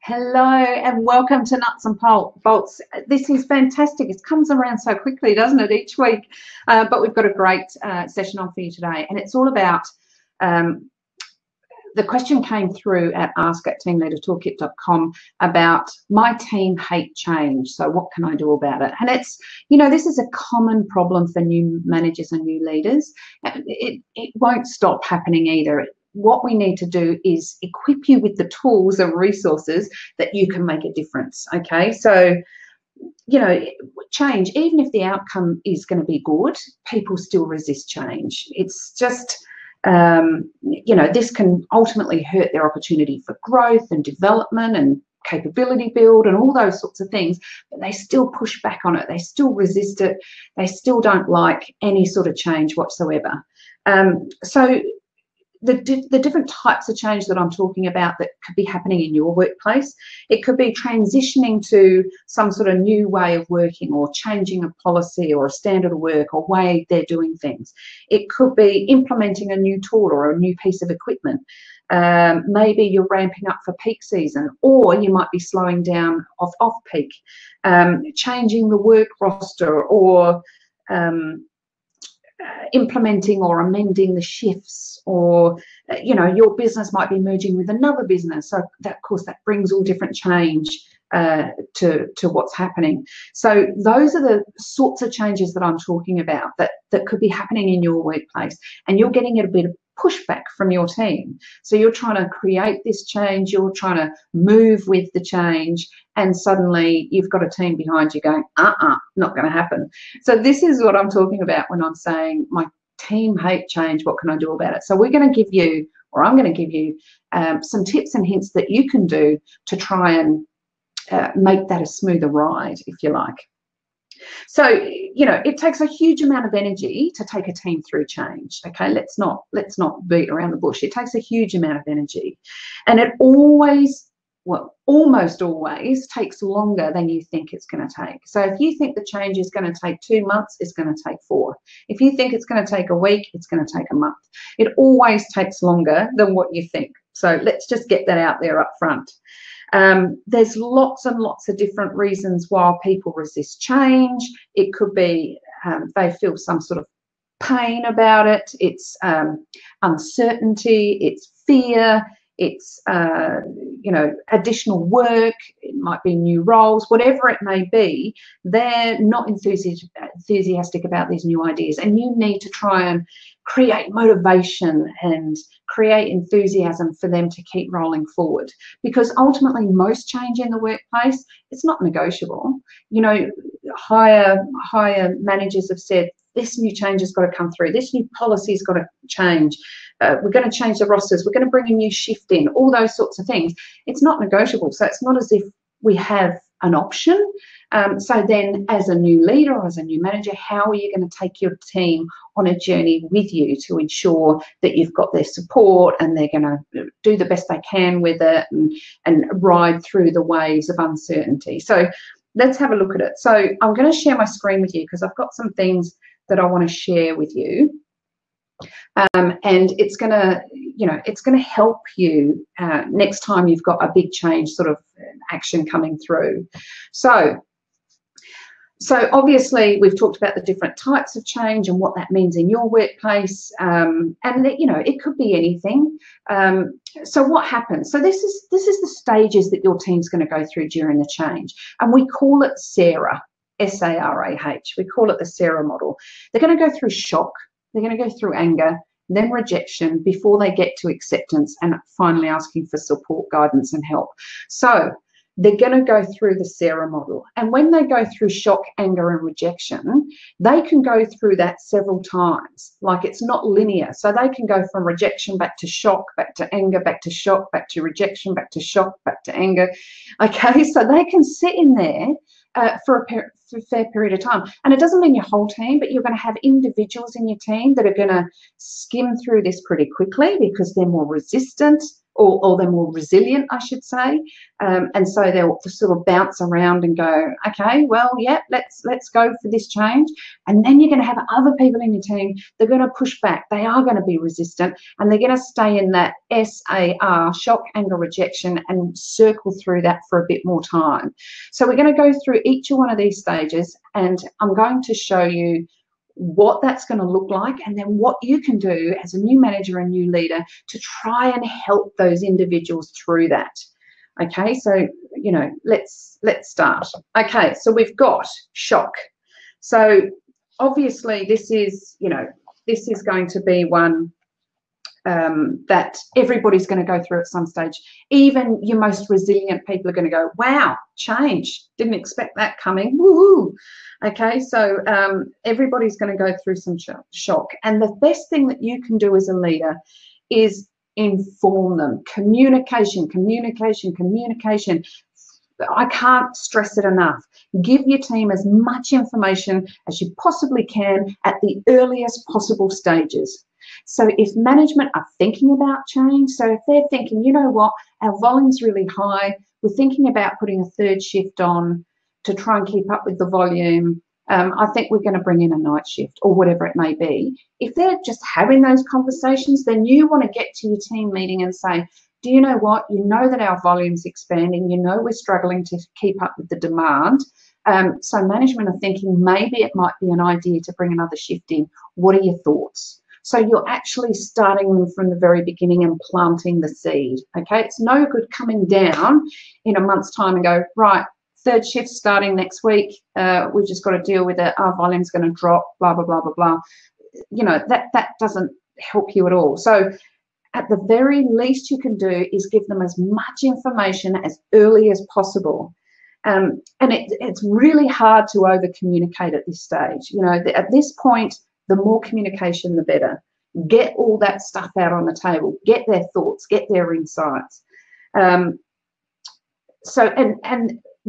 Hello and welcome to Nuts and Bolts. This is fantastic. It comes around so quickly, doesn't it, each week? But we've got a great session on for you today. And it's all about, the question came through at ask@teamleadertoolkit.com about my team hate change. So what can I do about it? And it's, this is a common problem for new managers and new leaders. It won't stop happening either. What we need to do is equip you with the tools and resources that you can make a difference. Okay, so change, even if the outcome is going to be good, people still resist change. It's just this can ultimately hurt their opportunity for growth and development and capability build and all those sorts of things, but they still push back on it. They still resist it. They still don't like any sort of change whatsoever. So the different types of change that I'm talking about that could be happening in your workplace, it could be transitioning to some sort of new way of working or changing a policy or a standard of work or way they're doing things. It could be implementing a new tool or a new piece of equipment. Maybe you're ramping up for peak season, or you might be slowing down off-peak, changing the work roster, or implementing or amending the shifts, or your business might be merging with another business. So that, of course, that brings all different change to what's happening. So those are the sorts of changes that I'm talking about that could be happening in your workplace, and you're getting a bit of pushback from your team. So you're trying to create this change, you're trying to move with the change, and suddenly you've got a team behind you going, not going to happen. So this is what I'm talking about when I'm saying my team hate change. What can I do about it? So we're going to give you, or I'm going to give you some tips and hints that you can do to try and make that a smoother ride, if you like. So, it takes a huge amount of energy to take a team through change. Okay, let's not beat around the bush. It takes a huge amount of energy, and it almost always takes longer than you think it's going to take. So if you think the change is going to take 2 months, it's going to take 4. If you think it's going to take a week, it's going to take a month. It always takes longer than what you think. So let's just get that out there up front. There's lots and lots of different reasons why people resist change. It could be they feel some sort of pain about it. It's uncertainty, it's fear, it's additional work, it might be new roles, whatever it may be. They're not enthusiastic about these new ideas, and you need to try and create motivation and create enthusiasm for them to keep rolling forward, because ultimately most change in the workplace, it's not negotiable. Higher managers have said this new change has got to come through, this new policy has got to change, we're going to change the rosters, we're going to bring a new shift in, all those sorts of things. It's not negotiable. So it's not as if we have an option. So then, as a new leader or as a new manager, how are you going to take your team on a journey with you to ensure that you've got their support and they're going to do the best they can with it and ride through the waves of uncertainty? So let's have a look at it. So I'm going to share my screen with you because I've got some things that I want to share with you. And it's going to help you next time you've got a big change sort of action coming through. So obviously we've talked about the different types of change and what that means in your workplace, and it could be anything. So what happens? So this is the stages that your team's going to go through during the change, and we call it SARAH, S-A-R-A-H. We call it the SARAH model. They're going to go through shock, they're going to go through anger, then rejection, before they get to acceptance and finally asking for support, guidance, and help. So they're going to go through the SARAH model. And when they go through shock, anger, and rejection, they can go through that several times. Like, it's not linear. So they can go from rejection back to shock, back to anger, back to shock, back to rejection, back to shock, back to anger. Okay, so they can sit in there for a fair period of time. And it doesn't mean your whole team, but you're going to have individuals in your team that are going to skim through this pretty quickly because they're more resistant. or they're more resilient, I should say. And so they'll sort of bounce around and go, okay, well, yeah, let's go for this change. And then you're going to have other people in your team, they're going to push back. They are going to be resistant, and they're going to stay in that SAR, shock, anger, rejection, and circle through that for a bit more time. So we're going to go through each one of these stages, and I'm going to show you what that's going to look like, and then what you can do as a new manager and new leader to try and help those individuals through that. Okay, so let's start. Okay, so we've got shock. So obviously this is going to be one that everybody's going to go through at some stage. Even your most resilient people are going to go, wow, change, didn't expect that coming, woohoo. Okay, so everybody's going to go through some shock, and the best thing that you can do as a leader is inform them. Communication. I can't stress it enough. Give your team as much information as you possibly can at the earliest possible stages. So if management are thinking about change, so if they're thinking, you know what, our volume's really high, we're thinking about putting a third shift on to try and keep up with the volume, I think we're going to bring in a night shift or whatever it may be. If they're just having those conversations, then you want to get to your team meeting and say, do you know what, you know that our volume's expanding, you know we're struggling to keep up with the demand. So management are thinking maybe it might be an idea to bring another shift in. What are your thoughts? So you're actually starting them from the very beginning and planting the seed, okay? It's no good coming down in a month's time and go, right, third shift starting next week, we've just got to deal with it, our volume's going to drop, blah, blah, blah, blah, blah. That doesn't help you at all. So at the very least you can do is give them as much information as early as possible. And it's really hard to over communicate at this stage. At this point, the more communication, the better. Get all that stuff out on the table. Get their thoughts, get their insights. And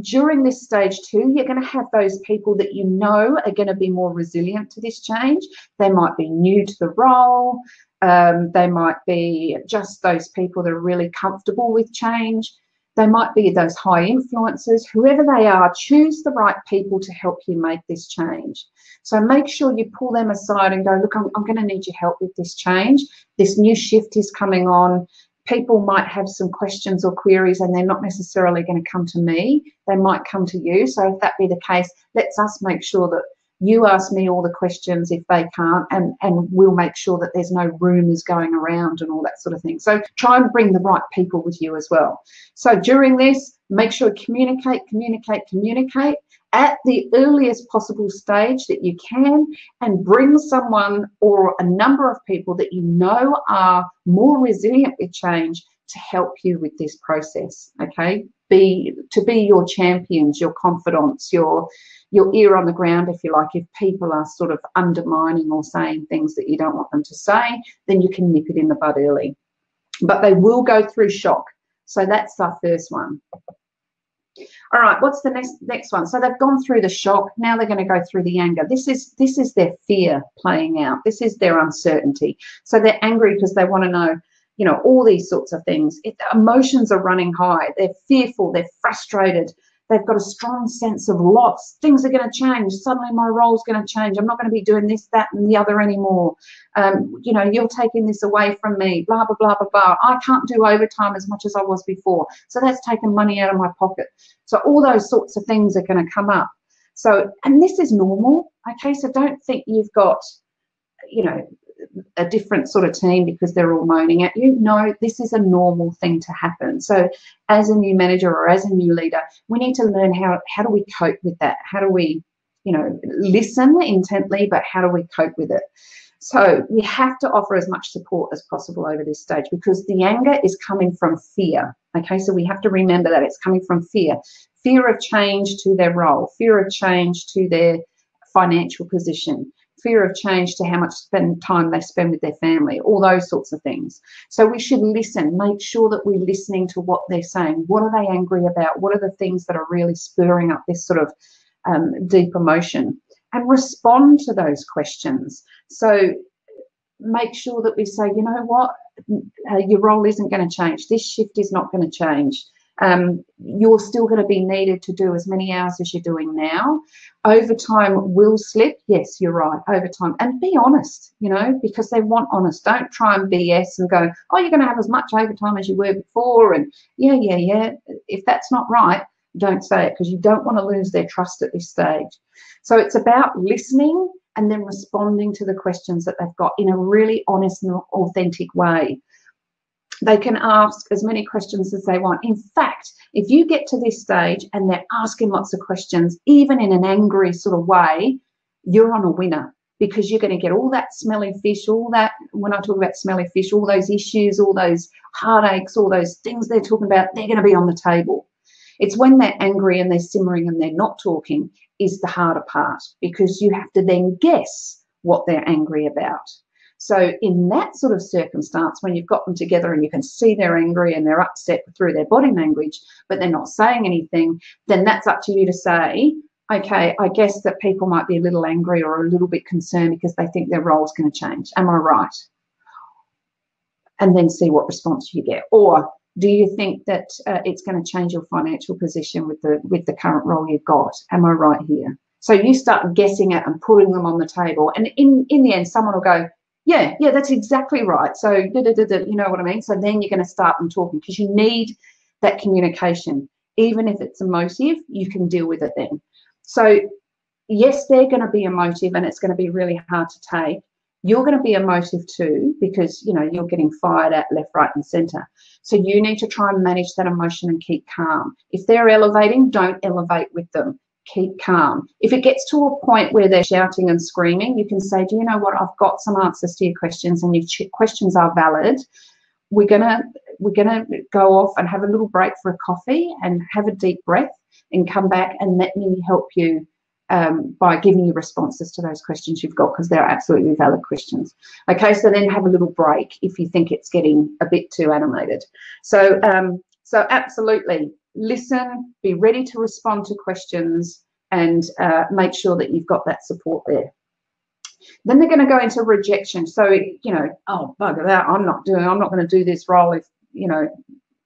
during this stage too, you're going to have those people that you know are going to be more resilient to this change. They might be new to the role. They might be just those people that are really comfortable with change. They might be those high influencers. Whoever they are, choose the right people to help you make this change. So make sure you pull them aside and go, look, I'm going to need your help with this change. This new shift is coming on. People might have some questions or queries, and they're not necessarily going to come to me. They might come to you. So if that be the case, let's us make sure that you ask me all the questions if they can't, and we'll make sure that there's no rumours going around and all that sort of thing. So try and bring the right people with you as well. So during this, make sure you communicate at the earliest possible stage that you can, and bring someone or a number of people that you know are more resilient with change to help you with this process, okay? To be your champions, your confidants, your ear on the ground, if you like. If people are sort of undermining or saying things that you don't want them to say, then you can nip it in the bud early. But they will go through shock. So that's our first one. All right, what's the next one? So they've gone through the shock. Now they're going to go through the anger. This is their fear playing out. This is their uncertainty. So they're angry because they want to know, all these sorts of things. Emotions are running high. They're fearful. They're frustrated. They've got a strong sense of loss. Things are going to change. Suddenly my role's going to change. I'm not going to be doing this, that, and the other anymore. You're taking this away from me, blah, blah, blah, blah, blah. I can't do overtime as much as I was before. So that's taking money out of my pocket. So all those sorts of things are going to come up. So, and this is normal, okay? So don't think you've got, a different sort of team because they're all moaning at you. No, this is a normal thing to happen. So as a new manager or as a new leader, we need to learn how do we cope with that? How do we, listen intently, but how do we cope with it? So we have to offer as much support as possible over this stage, because the anger is coming from fear. Okay, so we have to remember that it's coming from fear. Fear of change to their role, fear of change to their financial position, fear of change to how much time they spend with their family, all those sorts of things. So we should listen, make sure that we're listening to what they're saying. What are they angry about? What are the things that are really spurring up this sort of deep emotion? And respond to those questions. So make sure that we say, you know what, your role isn't going to change. This shift is not going to change. You're still going to be needed to do as many hours as you're doing now. Overtime will slip. Yes, you're right, overtime. And be honest, you know, because they want honest. Don't try and BS and go, oh, you're going to have as much overtime as you were before. And yeah. If that's not right, don't say it, because you don't want to lose their trust at this stage. So it's about listening and then responding to the questions that they've got in a really honest and authentic way. They can ask as many questions as they want. In fact, if you get to this stage and they're asking lots of questions, even in an angry sort of way, you're on a winner, because you're going to get all that smelly fish, all that, when I talk about smelly fish, all those issues, all those heartaches, all those things they're talking about, they're going to be on the table. It's when they're angry and they're simmering and they're not talking is the harder part, because you have to then guess what they're angry about. So in that sort of circumstance, when you've got them together and you can see they're angry and they're upset through their body language, but they're not saying anything, then that's up to you to say, okay, I guess that people might be a little angry or a little bit concerned because they think their role's going to change. Am I right? And then see what response you get. Or do you think that it's going to change your financial position with the current role you've got? Am I right here? So you start guessing it and putting them on the table. And in the end, someone will go, yeah, that's exactly right. So, you know what I mean? So then you're going to start them talking, because you need that communication. Even if it's emotive, you can deal with it then. So, yes, they're going to be emotive and it's going to be really hard to take. You're going to be emotive too, because, you know, you're getting fired at left, right, and centre. So you need to try and manage that emotion and keep calm. If they're elevating, don't elevate with them. Keep calm. If it gets to a point where they're shouting and screaming, you can say, do you know what, I've got some answers to your questions and your questions are valid. We're gonna go off and have a little break for a coffee and have a deep breath and come back and let me help you by giving you responses to those questions you've got, because they're absolutely valid questions. Okay, so then have a little break if you think it's getting a bit too animated. So absolutely listen, be ready to respond to questions, and make sure that you've got that support there. Then they're going to go into rejection. So, you know, oh, bugger that, I'm not going to do this role if, you know,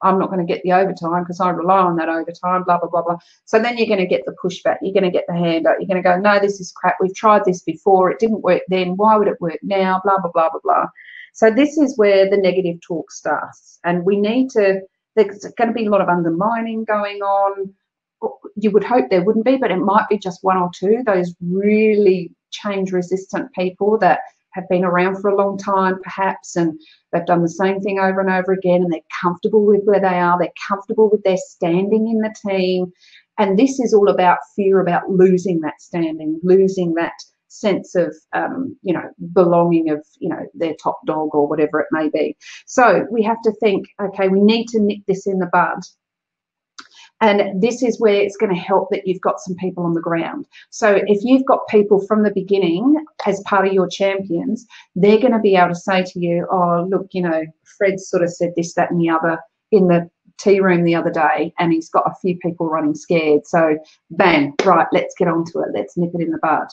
I'm not going to get the overtime because I rely on that overtime, blah, blah, blah, blah. So then you're going to get the pushback. You're going to get the hand up. You're going to go, no, this is crap. We've tried this before. It didn't work then. Why would it work now? Blah, blah, blah, blah, blah. So this is where the negative talk starts. And we need to, there's going to be a lot of undermining going on. You would hope there wouldn't be, but it might be just one or two, those really change-resistant people that have been around for a long time, perhaps, and they've done the same thing over and over again, and they're comfortable with where they are. They're comfortable with their standing in the team. And this is all about fear about losing that standing, losing that sense of, you know, belonging of, you know, their top dog or whatever it may be. So we have to think, okay, we need to nip this in the bud. And this is where it's going to help that you've got some people on the ground. So if you've got people from the beginning as part of your champions, they're going to be able to say to you, oh, look, you know, Fred sort of said this, that, and the other in the tea room the other day, and he's got a few people running scared. So bang, right, let's get on to it. Let's nip it in the bud.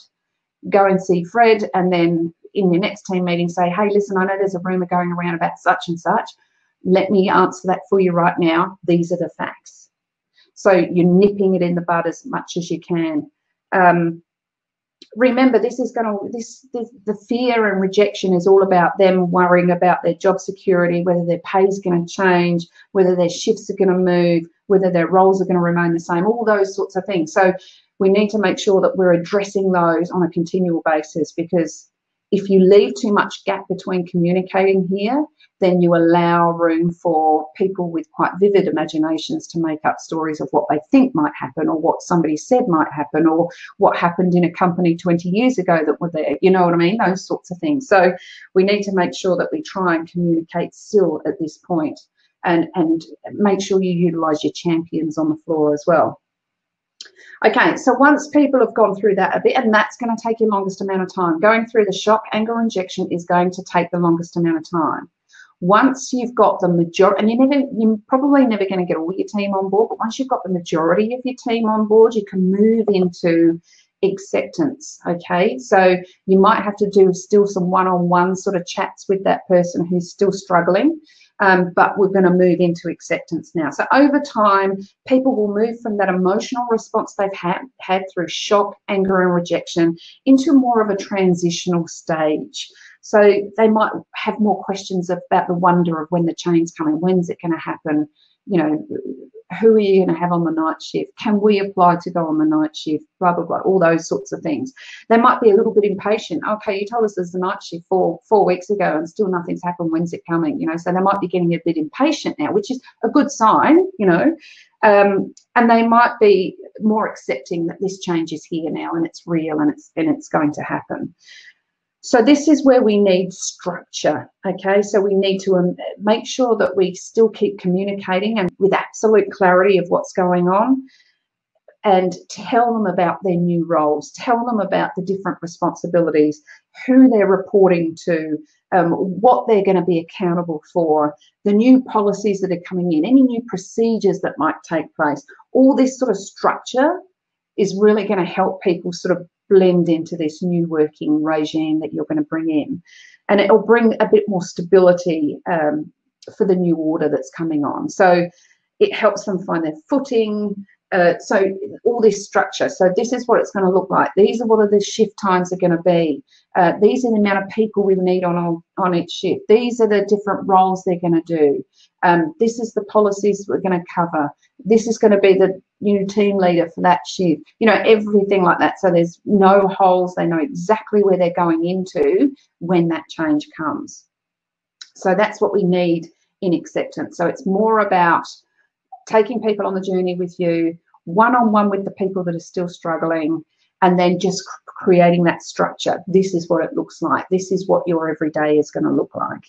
Go and see Fred, and then in your next team meeting say, hey, listen, I know there's a rumour going around about such and such. Let me answer that for you right now. These are the facts. So you're nipping it in the bud as much as you can. Remember, this is going to, the fear and rejection is all about them worrying about their job security, whether their pay is going to change, whether their shifts are going to move, whether their roles are going to remain the same, all those sorts of things. So we need to make sure that we're addressing those on a continual basis, because if you leave too much gap between communicating here, then you allow room for people with quite vivid imaginations to make up stories of what they think might happen, or what somebody said might happen, or what happened in a company 20 years ago that were there. You know what I mean? Those sorts of things. So we need to make sure that we try and communicate still at this point, and make sure you utilise your champions on the floor as well. Okay, so once people have gone through that a bit, and that's going to take your longest amount of time. Going through the shock, anger, rejection is going to take the longest amount of time. Once you've got the majority, and you're probably never going to get all your team on board, but once you've got the majority of your team on board, you can move into acceptance. Okay, so you might have to do still some one-on-one sort of chats with that person who's still struggling, but we're going to move into acceptance now. So over time, people will move from that emotional response they've had through shock, anger, and rejection into more of a transitional stage. So they might have more questions about the wonder of when the change's coming, when's it going to happen, you know, who are you going to have on the night shift? Can we apply to go on the night shift? Blah, blah, blah, all those sorts of things. They might be a little bit impatient. Okay, you told us there's a night shift four weeks ago and still nothing's happened. When's it coming? You know, so they might be getting a bit impatient now, which is a good sign, you know. And they might be more accepting that this change is here now and it's real and it's going to happen. So this is where we need structure, okay? So we need to make sure that we still keep communicating and with absolute clarity of what's going on, and tell them about their new roles, tell them about the different responsibilities, who they're reporting to, what they're going to be accountable for, the new policies that are coming in, any new procedures that might take place. All this sort of structure is really going to help people sort of blend into this new working regime that you're going to bring in. And it'll bring a bit more stability for the new order that's coming on. So it helps them find their footing. So all this structure. So this is what it's going to look like. These are what the shift times are going to be. These are the amount of people we need on each shift. These are the different roles they're going to do. This is the policies we're going to cover. This is going to be the new team leader for that shift. You know, everything like that. So there's no holes. They know exactly where they're going into when that change comes. So that's what we need in acceptance. So it's more about taking people on the journey with you, one-on-one with the people that are still struggling, and then just creating that structure. This is what it looks like. This is what your everyday is going to look like,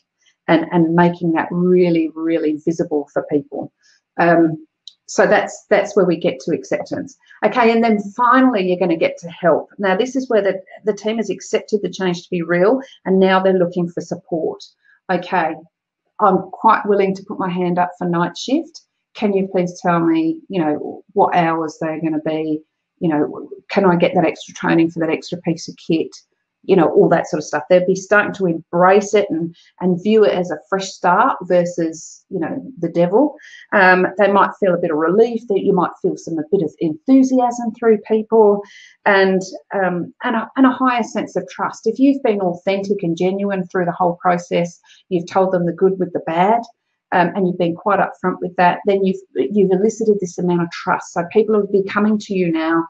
and making that really, really visible for people. So that's where we get to acceptance. Okay, and then finally you're going to get to help. Now this is where the team has accepted the change to be real, and now they're looking for support. Okay, I'm quite willing to put my hand up for night shift. Can you please tell me, you know, what hours they're going to be? You know, can I get that extra training for that extra piece of kit? You know, all that sort of stuff. They'll be starting to embrace it and view it as a fresh start versus, you know, the devil. They might feel a bit of relief. That you might feel a bit of enthusiasm through people, and a higher sense of trust. If you've been authentic and genuine through the whole process, you've told them the good with the bad, and you've been quite upfront with that, then you've elicited this amount of trust. So people will be coming to you now,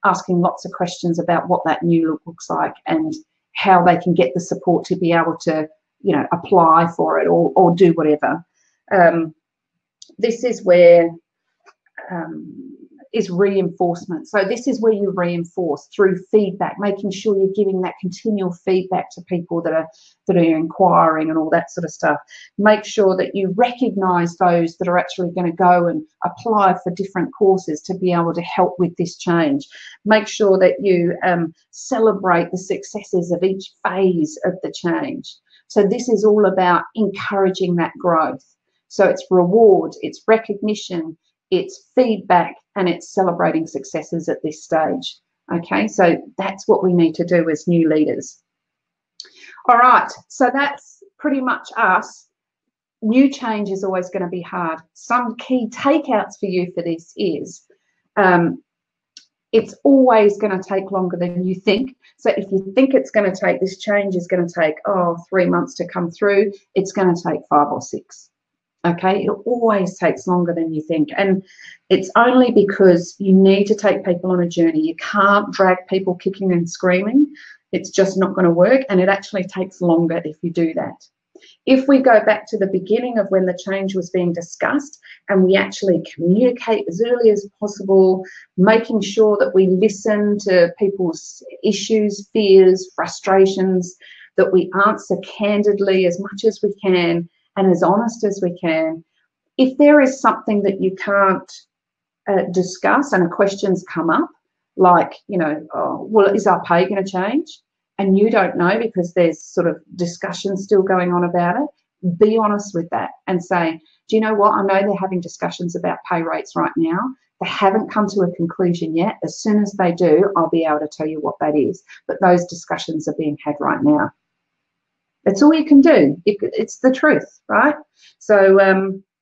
asking lots of questions about what that new look looks like and how they can get the support to be able to, you know, apply for it or do whatever. This is where is reinforcement. So this is where you reinforce through feedback, making sure you're giving that continual feedback to people that are inquiring and all that sort of stuff. Make sure that you recognize those that are actually going to go and apply for different courses to be able to help with this change. Make sure that you celebrate the successes of each phase of the change. So this is all about encouraging that growth. So it's reward, it's recognition, it's feedback, and it's celebrating successes at this stage. Okay, so that's what we need to do as new leaders. All right, so that's pretty much us. New change is always going to be hard. Some key takeouts for you for this is it's always going to take longer than you think. So if you think it's going to take, this change is going to take 3 months to come through, it's going to take 5 or 6. Okay, it always takes longer than you think, and it's only because you need to take people on a journey. You can't drag people kicking and screaming. It's just not going to work, and it actually takes longer if you do that. If we go back to the beginning of when the change was being discussed and we actually communicate as early as possible, making sure that we listen to people's issues, fears, frustrations, that we answer candidly as much as we can, and as honest as we can. If there is something that you can't discuss and questions come up, like, you know, well, is our pay going to change? And you don't know because there's sort of discussion still going on about it, be honest with that and say, do you know what? I know they're having discussions about pay rates right now. They haven't come to a conclusion yet. As soon as they do, I'll be able to tell you what that is. But those discussions are being had right now. That's all you can do. It's the truth, right? So,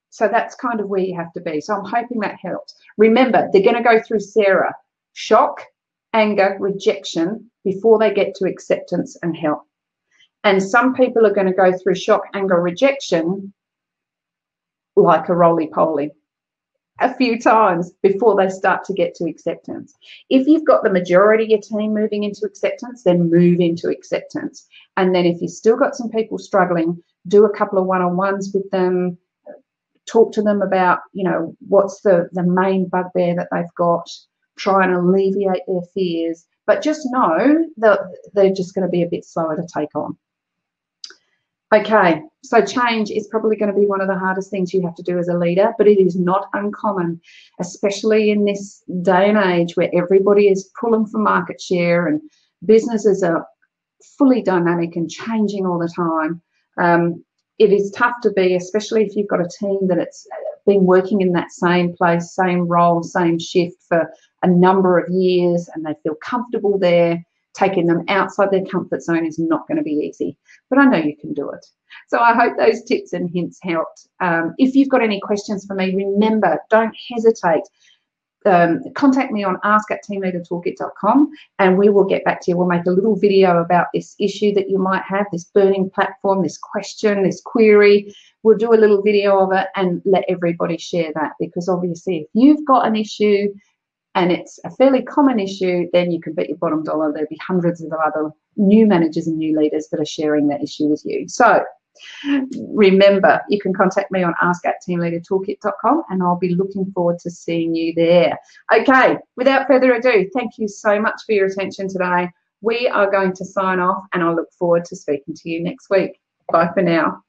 so that's kind of where you have to be. So I'm hoping that helps. Remember, they're going to go through Sarah, shock, anger, rejection before they get to acceptance and help. And some people are going to go through shock, anger, rejection like a roly-poly a few times before they start to get to acceptance. If you've got the majority of your team moving into acceptance, then move into acceptance. And then if you've still got some people struggling, do a couple of one-on-ones with them, talk to them about, you know, what's the main bugbear that they've got, try and alleviate their fears, but just know that they're just going to be a bit slower to take on. Okay, so change is probably going to be one of the hardest things you have to do as a leader, but it is not uncommon, especially in this day and age where everybody is pulling for market share and businesses are fully dynamic and changing all the time. It is tough to be, especially if you've got a team that it's been working in that same place, same role, same shift for a number of years and they feel comfortable there. Taking them outside their comfort zone is not going to be easy, but I know you can do it. So I hope those tips and hints helped. If you've got any questions for me, remember, don't hesitate. Contact me on ask@teamleadertoolkit.com and we will get back to you. We'll make a little video about this issue that you might have, this burning platform, this question, this query. We'll do a little video of it and let everybody share that, because obviously if you've got an issue and it's a fairly common issue, then you can bet your bottom dollar there'll be hundreds of other new managers and new leaders that are sharing that issue with you. So remember, you can contact me on ask@teamleadertoolkit.com and I'll be looking forward to seeing you there. Okay, without further ado, thank you so much for your attention today. We are going to sign off and I look forward to speaking to you next week. Bye for now.